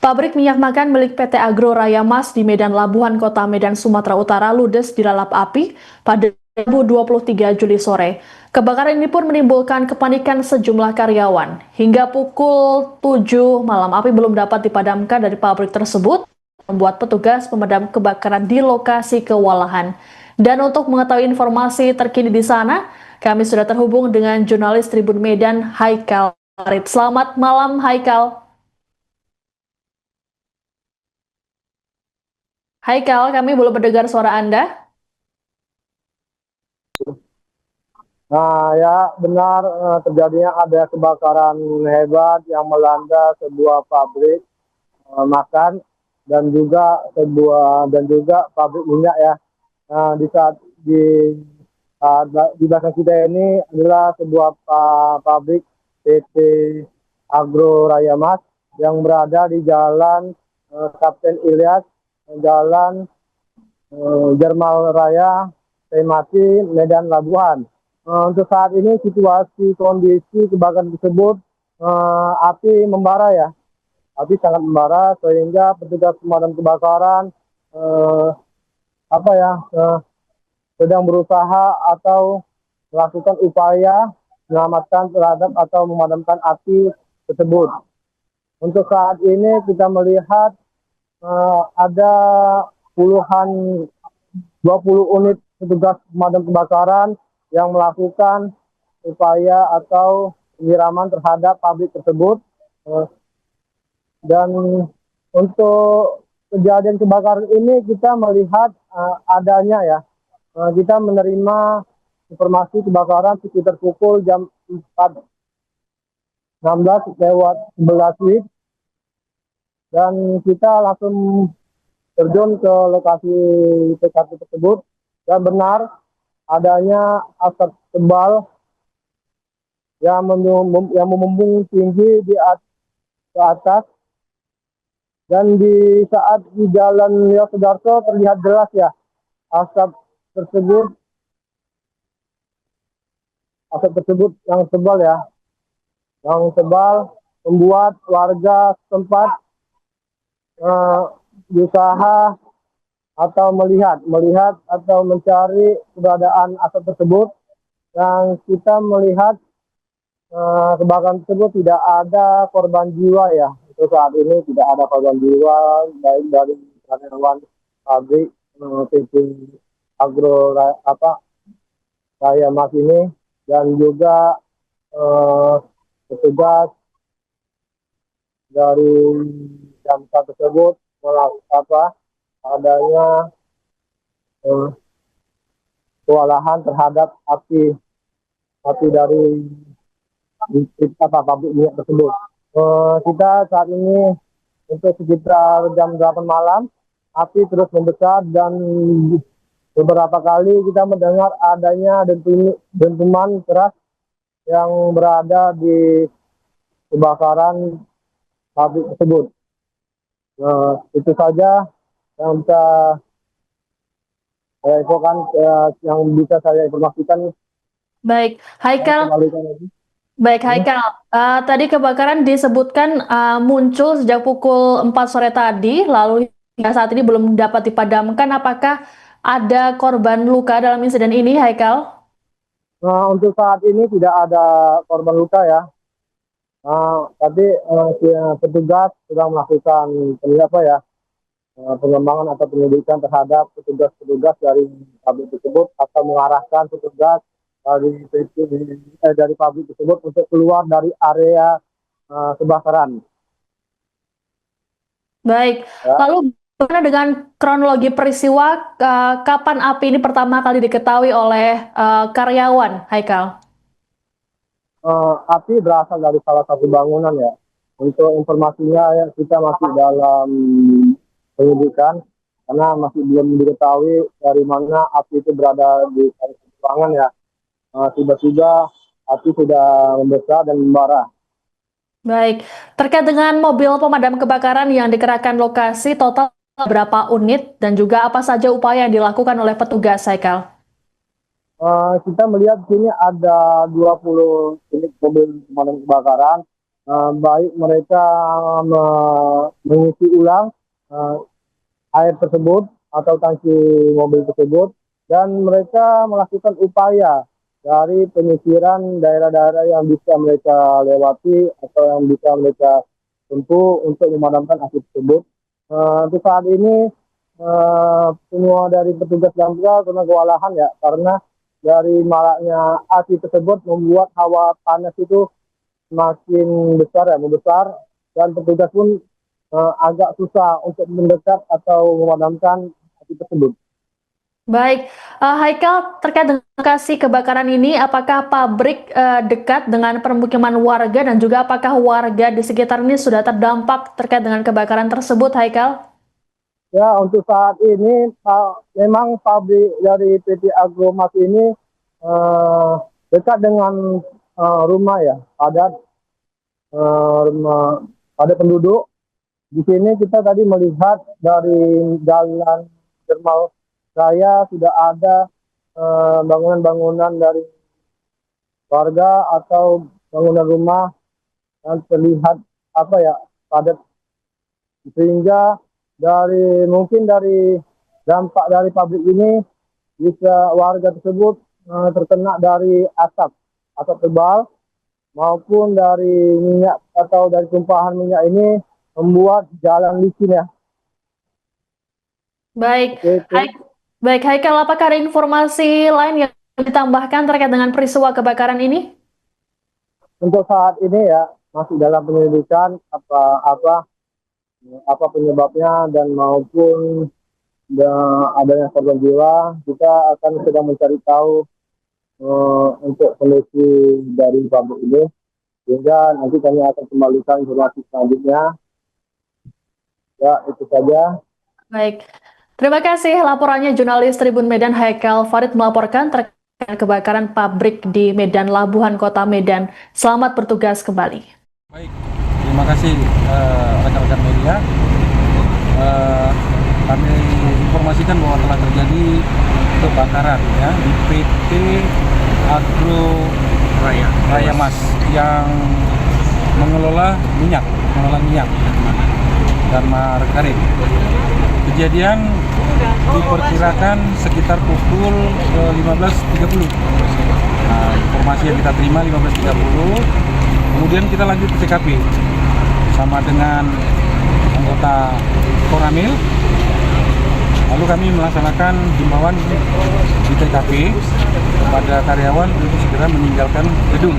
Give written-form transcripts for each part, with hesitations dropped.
Pabrik minyak makan milik PT Agro Raya Mas di Medan Labuhan, Kota Medan, Sumatera Utara ludes dilalap api pada Rabu 23 Juli sore. Kebakaran ini pun menimbulkan kepanikan sejumlah karyawan. Hingga pukul 7 malam api belum dapat dipadamkan dari pabrik tersebut, membuat petugas pemadam kebakaran di lokasi kewalahan. Dan untuk mengetahui informasi terkini di sana, kami sudah terhubung dengan jurnalis Tribun Medan, Haikal Farid. Selamat malam, Haikal. Haikal, kami belum mendengar suara Anda. Nah, ya benar terjadinya ada kebakaran hebat yang melanda sebuah pabrik makan dan juga pabrik minyak ya. Nah, di saat di belakang kita ini adalah sebuah pabrik PT Agro Raya Mas yang berada di Jalan Kapten Ilyas, Jalan Jermal Raya, Temati, Medan Labuhan. Untuk saat ini situasi kondisi kebakaran tersebut api membara ya, api sangat membara sehingga petugas pemadam kebakaran eh, apa ya sedang berusaha atau melakukan upaya menyelamatkan terhadap atau memadamkan api tersebut. Untuk saat ini kita melihat ada puluhan 20 unit petugas pemadam kebakaran yang melakukan upaya atau penyiraman terhadap pabrik tersebut. Dan untuk kejadian kebakaran ini kita melihat adanya ya, kita menerima informasi kebakaran sekitar pukul jam 4.16 lewat 11 WIB dan kita langsung terjun ke lokasi TKP tersebut dan benar adanya asap tebal yang membumbung tinggi ke atas dan di saat di Jalan Leo Sudarso terlihat jelas ya asap tersebut yang tebal ya, yang tebal membuat warga setempat berusaha atau melihat atau mencari keberadaan asap tersebut. Yang kita melihat kebakaran tersebut tidak ada korban jiwa ya. Untuk saat ini tidak ada korban jiwa baik dari karyawan pabrik PT Agro Raya Mas ini dan juga petugas dari damkar tersebut melakukan adanya kewalahan terhadap api dari pabrik minyak tersebut. Kita saat ini untuk sekitar jam 8 malam api terus membesar dan beberapa kali kita mendengar adanya dentuman keras yang berada di kebakaran pabrik tersebut. Itu saja yang bisa saya infokan, yang bisa saya informasikan. Baik, Haikal. Baik, Haikal. Tadi kebakaran disebutkan muncul sejak pukul 4 sore tadi, lalu hingga saat ini belum dapat dipadamkan. Apakah ada korban luka dalam insiden ini, Haikal? Untuk saat ini tidak ada korban luka ya. Tapi petugas sedang melakukan pengembangan atau penyelidikan terhadap petugas-petugas dari pabrik tersebut atau mengarahkan petugas dari pabrik tersebut untuk keluar dari area kebakaran. Baik, Ya. lalu bagaimana dengan kronologi peristiwa kapan api ini pertama kali diketahui oleh karyawan, Haikal? Api berasal dari salah satu bangunan ya. Untuk informasinya ya, kita masih dalam penyelidikan karena masih belum diketahui dari mana api itu berada di ruangan ya. Tiba-tiba api sudah membesar dan membara. Baik, terkait dengan mobil pemadam kebakaran yang dikerahkan lokasi, total berapa unit dan juga apa saja upaya yang dilakukan oleh petugas, Haikal? Kita melihat di sini ada 20 unit mobil pemadam kebakaran baik mereka mengisi ulang air tersebut atau tangki mobil tersebut, dan mereka melakukan upaya dari penyisiran daerah-daerah yang bisa mereka lewati atau yang bisa mereka tempuh untuk memadamkan api tersebut. Untuk saat ini semua dari petugas damkar kena kewalahan ya, karena dari maraknya api tersebut membuat hawa panas itu semakin besar ya, membesar, dan petugas pun agak susah untuk mendekat atau memadamkan api tersebut. Baik, Haikal, terkait dengan lokasi kebakaran ini, apakah pabrik dekat dengan permukiman warga dan juga apakah warga di sekitar ini sudah terdampak terkait dengan kebakaran tersebut, Haikal? Ya, untuk saat ini memang pabrik dari PT Agromas ini dekat dengan rumah ya, padat rumah padat penduduk. Di sini kita tadi melihat dari jalan Dermal Raya sudah ada bangunan-bangunan dari warga atau bangunan rumah yang terlihat padat, sehingga mungkin dari dampak dari pabrik ini bisa warga tersebut terkena dari asap tebal maupun dari minyak atau dari tumpahan minyak ini membuat jalan licin ya. Baik, Oke. Baik, Haikal, apakah ada informasi lain yang ditambahkan terkait dengan peristiwa kebakaran ini? Untuk saat ini ya masih dalam penyelidikan apa penyebabnya dan maupun adanya korban jiwa. Kita akan sedang mencari tahu untuk solusi dari pabrik ini, sehingga nanti kami akan kembalikan informasi selanjutnya. Ya, itu saja. Baik, terima kasih laporannya jurnalis Tribun Medan Haikal Farid melaporkan terkait kebakaran pabrik di Medan Labuhan Kota Medan. Selamat bertugas kembali. Baik, terima kasih rekan-rekan media. Kami informasikan bahwa telah terjadi kebakaran ya di PT Agro Raya Mas yang mengelola minyak dan margarin. Kejadian diperkirakan sekitar pukul 15.30. Nah, informasi yang kita terima 15.30. Kemudian kita lanjut ke TKP sama dengan anggota Koramil. Lalu kami melaksanakan himbauan di TKP kepada karyawan untuk segera meninggalkan gedung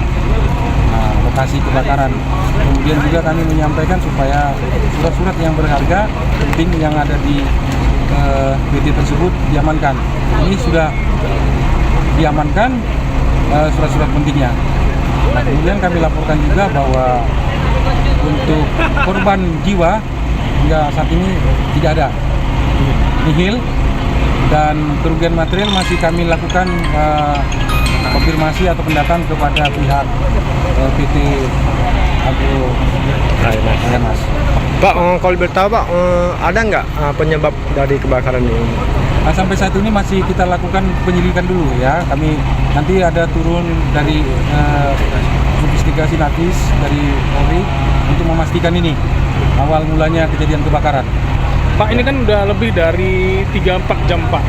lokasi kebakaran. Kemudian juga kami menyampaikan supaya surat-surat yang berharga penting yang ada di PT tersebut diamankan. Ini sudah diamankan surat-surat pentingnya. Nah, kemudian kami laporkan juga bahwa untuk korban jiwa hingga saat ini tidak ada, nihil, dan kerugian material masih kami lakukan konfirmasi atau pendataan kepada pihak PT Agro Raya Mas. Pak, kalau bertahu Pak, ada nggak penyebab dari kebakaran ini? Nah, sampai saat ini masih kita lakukan penyelidikan dulu ya. Kami nanti ada turun dari investigasi Napis dari Polri untuk memastikan ini awal mulanya kejadian kebakaran. Pak, ini kan udah lebih dari 3-4 jam Pak.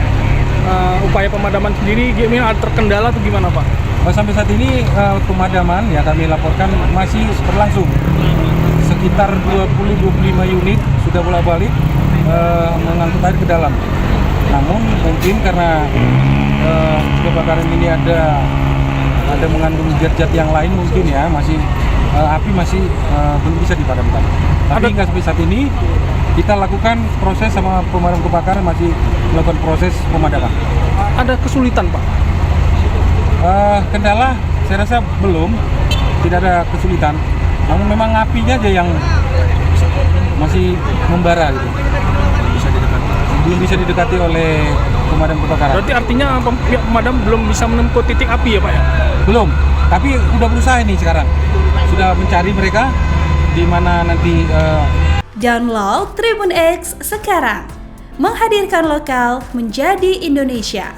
Upaya pemadaman sendiri gimana, terkendala atau gimana Pak? Sampai saat ini pemadaman ya kami laporkan masih berlangsung. Sekitar 20-25 unit sudah bolak-balik mengangkut air ke dalam. Namun mungkin karena kebakaran ini ada mengandung zat-zat yang lain mungkin ya, masih api masih belum bisa dipadamkan. Tapi hingga sampai saat ini kita lakukan proses sama pemadam kebakaran, masih melakukan proses pemadaman. Ada kesulitan Pak? Kendala saya rasa belum, tidak ada kesulitan. Namun memang apinya aja yang masih membara gitu. Belum bisa didekati oleh pemadam kebakaran. Berarti artinya pihak pemadam belum bisa menemukan titik api ya Pak ya? Belum, tapi udah berusaha ini sekarang. Sudah mencari mereka di mana nanti. Download Tribun X sekarang, menghadirkan lokal menjadi Indonesia.